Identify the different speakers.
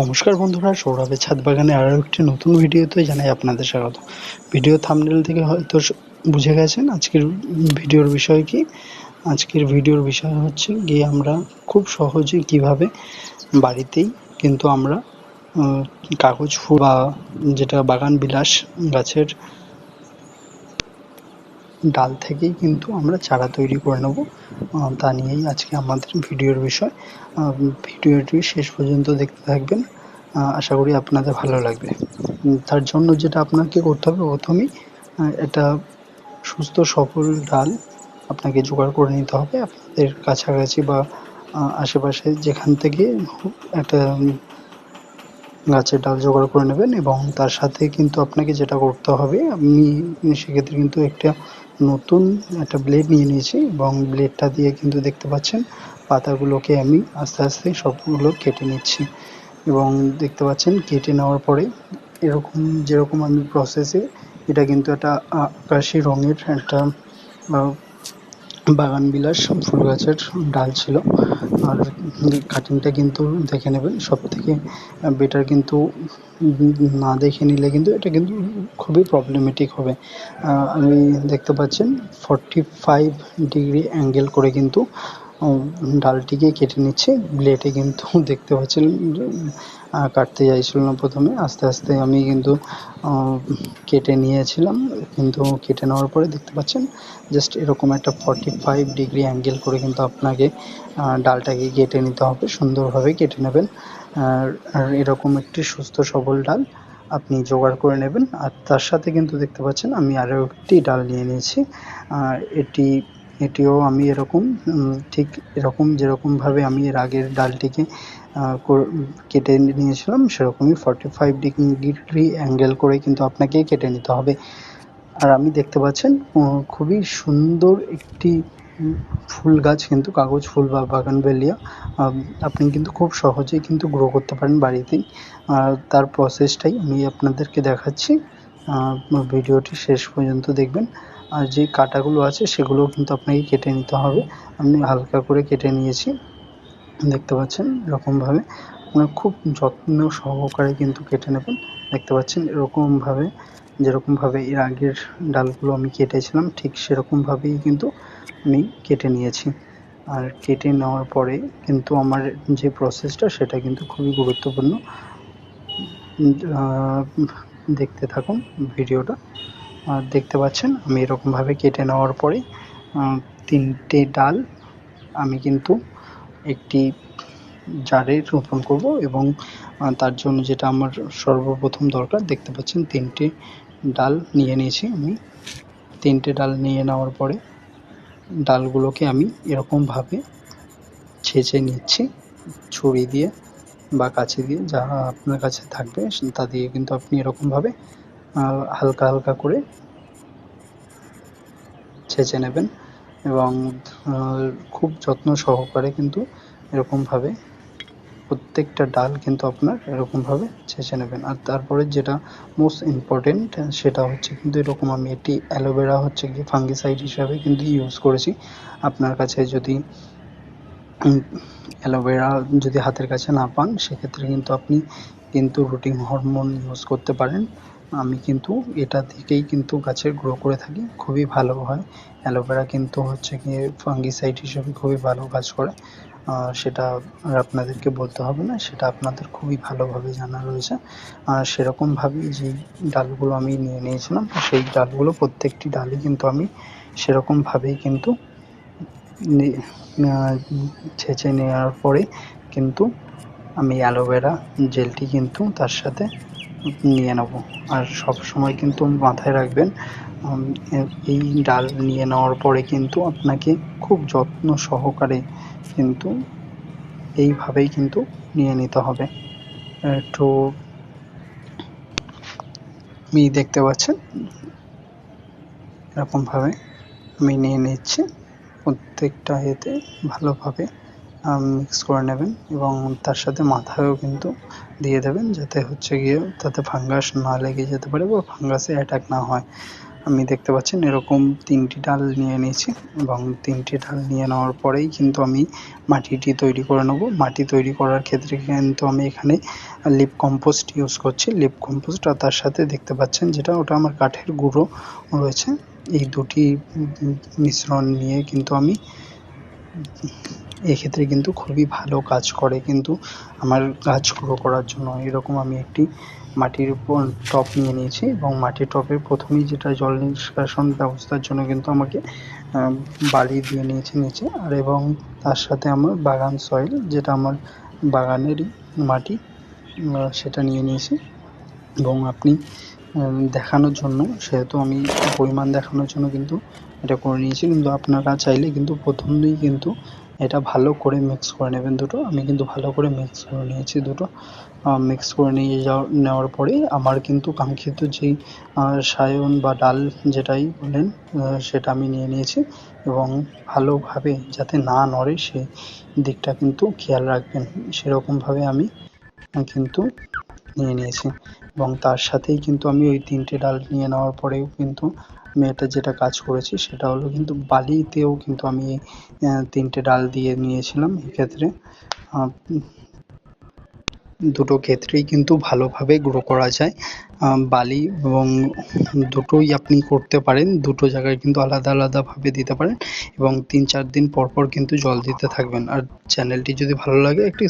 Speaker 1: নমস্কার বন্ধুরা, সৌরভের ছাদ বাগানে আরও একটি নতুন ভিডিওতে জানাই আপনাদের স্বাগত। ভিডিও থাম্বনেল থেকে হয়তো বুঝে গেছেন আজকের ভিডিওর বিষয় কি। আজকের ভিডিওর বিষয় হচ্ছে গিয়ে আমরা খুব সহজে কিভাবে বাড়িতেই কিন্তু আমরা কাগজ ফুল বা যেটা বাগান বিলাস গাছের ডাল থেকেই কিন্তু আমরা চারা তৈরি করে নেব, তা নিয়েই আজকে আমাদের ভিডিওর বিষয়। ভিডিওটি শেষ পর্যন্ত দেখতে থাকবেন, আশা করি আপনাদের ভালো লাগবে। তার জন্য যেটা আপনাকে করতে হবে, প্রথমেই একটা সুস্থ সবল ডাল আপনাকে জোগাড় করে নিতে হবে আপনাদের কাছাকাছি বা আশেপাশে যেখান থেকে একটা গাছের ডাল জোগাড় করে নেবেন। এবং তার সাথে কিন্তু আপনাকে যেটা করতে হবে, আমি সেক্ষেত্রে কিন্তু নতুন একটা ব্লেড নিয়ে নিয়েছি এবং ব্লেডটা দিয়ে কিন্তু দেখতে পাচ্ছেন পাতাগুলোকে আমি আস্তে আস্তে সবগুলো কেটে নিচ্ছি। এবং দেখতে পাচ্ছেন কেটে নেওয়ার পরে এরকম যেরকম আমি প্রসেসে, এটা কিন্তু একটা আকাশি রঙের একটা বাগান বিলাস ফুল গাছের ডাল ছিল। আর কাটিংটা কিন্তু দেখে নেবেন, সব থেকে বেটার কিন্তু না দেখে নিলে কিন্তু এটা কিন্তু খুবই প্রবলেমেটিক হবে। আমি দেখতে পাচ্ছেন 45 ডিগ্রি অ্যাঙ্গেল করে কিন্তু ডালটিকে কেটে নিচ্ছে ব্লেডে। কিন্তু দেখতে পাচ্ছেন কাটতে চাইছিল না প্রথমে, আস্তে আস্তে আমি কিন্তু কেটে নিয়েছিলাম। কিন্তু কেটে নেওয়ার পরে দেখতে পাচ্ছেন জাস্ট এরকম একটা 45 ডিগ্রি অ্যাঙ্গেল করে কিন্তু আপনাকে ডালটাকে কেটে নিতে হবে, সুন্দরভাবে কেটে নেবেন। আর এরকম একটি সুস্থ সবল ডাল আপনি জোগাড় করে নেবেন। আর তার সাথে কিন্তু দেখতে পাচ্ছেন আমি আরও একটি ডাল নিয়ে নিয়েছি। এটিও আমি এরকম ঠিক এরকম যেরকমভাবে আমি এর আগের ডালটিকে কেটে নিয়েছিলাম, সেরকমই 45 ডিগ্রি অ্যাঙ্গেল করে কিন্তু আপনাকে কেটে নিতে হবে। আর আমি দেখতে পাচ্ছেন খুবই সুন্দর একটি ফুল গাছ, কিন্তু কাগজ ফুল বা বাগানভেলিয়া আপনি কিন্তু খুব সহজেই কিন্তু গ্রো করতে পারেন বাড়িতেই। তার প্রসেসটাই আমি আপনাদেরকে দেখাচ্ছি, ভিডিওটি শেষ পর্যন্ত দেখবেন। আর যে কাটাগুলো আছে সেগুলোও কিন্তু আপনাকে কেটে নিতে হবে। আমি হালকা করে কেটে নিয়েছি, দেখতে পাচ্ছেন এরকমভাবে আপনার খুব যত্ন সহকারে কিন্তু কেটে নেবেন। দেখতে পাচ্ছেন এরকমভাবে, যেরকমভাবে এর আগের ডালগুলো আমি কেটেছিলাম ঠিক সেরকমভাবেই কিন্তু আমি কেটে নিয়েছি। আর কেটে নেওয়ার পরে কিন্তু আমার যে প্রসেসটা সেটা কিন্তু খুবই গুরুত্বপূর্ণ। দেখতে থাকুন ভিডিওটা। আর দেখতে পাচ্ছেন আমি এরকমভাবে কেটে নেওয়ার পরে 3টে ডাল আমি কিন্তু একটি জারে রোপণ করব। এবং তার জন্য যেটা আমার সর্বপ্রথম দরকার, দেখতে পাচ্ছেন 3টে ডাল নিয়ে নিয়েছি আমি। 3টে ডাল নিয়ে নেওয়ার পরে ডালগুলোকে আমি এরকমভাবে ছেঁচে নিচ্ছি ছুরি দিয়ে বা কাঁচি দিয়ে, যা আপনার কাছে থাকবে তা দিয়ে কিন্তু আপনি এরকমভাবে হালকা হালকা করে ছেঁচে নেবেন। এবং খুব যত্ন সহকারে কিন্তু এরকমভাবে প্রত্যেকটা ডাল কিন্তু আপনার এরকমভাবে ছেঁচে নেবেন। আর তারপরে যেটা মোস্ট ইম্পর্টেন্ট, সেটা হচ্ছে কিন্তু এরকম আমি এটি অ্যালোভেরা হচ্ছে গিয়ে ফাঙ্গিসাইড হিসাবে কিন্তু ইউজ করেছি। আপনার কাছে যদি অ্যালোভেরা যদি হাতের কাছে না পান, সেক্ষেত্রে কিন্তু আপনি কিন্তু রুটিন হরমোন ইউজ করতে পারেন। আমি কিন্তু এটা থেকেই কিন্তু গাছের গ্রো করে থাকি, খুবই ভালো হয়। অ্যালোভেরা কিন্তু হচ্ছে গিয়ে ফাঙ্গিসাইড হিসেবে খুবই ভালো কাজ করে, সেটা আর আপনাদেরকে বলতে হবে না, সেটা আপনাদের খুবই ভালোভাবে জানা রয়েছে। আর সেরকমভাবেই যেই ডালগুলো আমি নিয়ে নিয়েছিলাম, সেই ডালগুলো প্রত্যেকটি ডালই কিন্তু আমি সেরকমভাবেই কিন্তু ছেঁচে নেওয়ার পরে কিন্তু আমি অ্যালোভেরা জেলটি কিন্তু তার সাথে নিয়ে নেব। আর সবসময় কিন্তু মাথায় রাখবেন, এই ডাল নিয়ে নেওয়ার পরে কিন্তু আপনাকে খুব যত্ন সহকারে কিন্তু এইভাবেই কিন্তু নিয়ে নিতে হবে। একটু আমি দেখতে পাচ্ছেন এরকমভাবে আমি নিয়ে নিচ্ছি। প্রত্যেকটা এতে ভালোভাবে মিক্স করে নেবেন এবং তার সাথে মাথায়ও কিন্তু দিয়ে দেবেন, যাতে হচ্ছে গিয়ে তাতে ফাঙ্গাস না লেগে যেতে পারে বা ফাঙ্গাসে অ্যাটাক না হয়। আমি দেখতে পাচ্ছেন এরকম 3টি ডাল নিয়ে নিয়েছি এবং 3টি ডাল নিয়ে নেওয়ার পরেই কিন্তু আমি মাটিটি তৈরি করে নেব। মাটি তৈরি করার ক্ষেত্রে কিন্তু আমি এখানে লিপ কম্পোস্ট ইউজ করছি। লিপ কম্পোস্ট আর তার সাথে দেখতে পাচ্ছেন যেটা ওটা আমার কাঠের গুঁড়ো রয়েছে। এই দুটি মিশ্রণ নিয়ে কিন্তু আমি এক্ষেত্রে কিন্তু খুবই ভালো কাজ করে কিন্তু আমার গাছ গ্রো করার জন্য। এরকম আমি একটি মাটির টব নিয়ে নিয়েছি এবং মাটির টবে প্রথমেই যেটা জল নিষ্কাশন ব্যবস্থার জন্য কিন্তু আমাকে বালি দিয়ে নিয়েছি নিচে, আর এবং তার সাথে আমার বাগান সয়েল যেটা আমার বাগানেরই মাটি সেটা নিয়ে নিয়েছি। এবং আপনি দেখানোর জন্য, সেহেতু আমি পরিমাণ দেখানোর জন্য কিন্তু এটা করে নিয়েছি, কিন্তু আপনারা চাইলে কিন্তু প্রথমেই কিন্তু এটা ভালো করে মিক্স করে নেবেন দুটো। আমি কিন্তু ভালো করে মিক্স করে নিয়েছি দুটো। মিক্স করে নেওয়ার পরে আমার কিন্তু কাঙ্ক্ষিত যেই সায়ন বা ডাল যেটাই বলেন সেটা আমি নিয়ে নিয়েছি এবং ভালোভাবে যাতে না নড়ে সেই দিকটা কিন্তু খেয়াল রাখবেন। সেরকমভাবে আমি কিন্তু নিয়ে নিয়েছি এবং তার সাথেই কিন্তু আমি ওই 3টে ডাল নিয়ে নেওয়ার পরেও কিন্তু আমি এটা যেটা কাজ করেছি সেটা হলো কিন্তু বালিতেও কিন্তু আমি 3টে ডাল দিয়ে নিয়েছিলাম। এক্ষেত্রে দুটো ক্ষেত্রেই কিন্তু ভালোভাবে গ্রো করা যায়। বালি এবং দুটোই আপনি করতে পারেন, দুটো জায়গায় কিন্তু আলাদা আলাদাভাবে দিতে পারেন এবং 3-4 দিন পর পর কিন্তু জল দিতে থাকবেন। আর চ্যানেলটি যদি ভালো লাগে একটি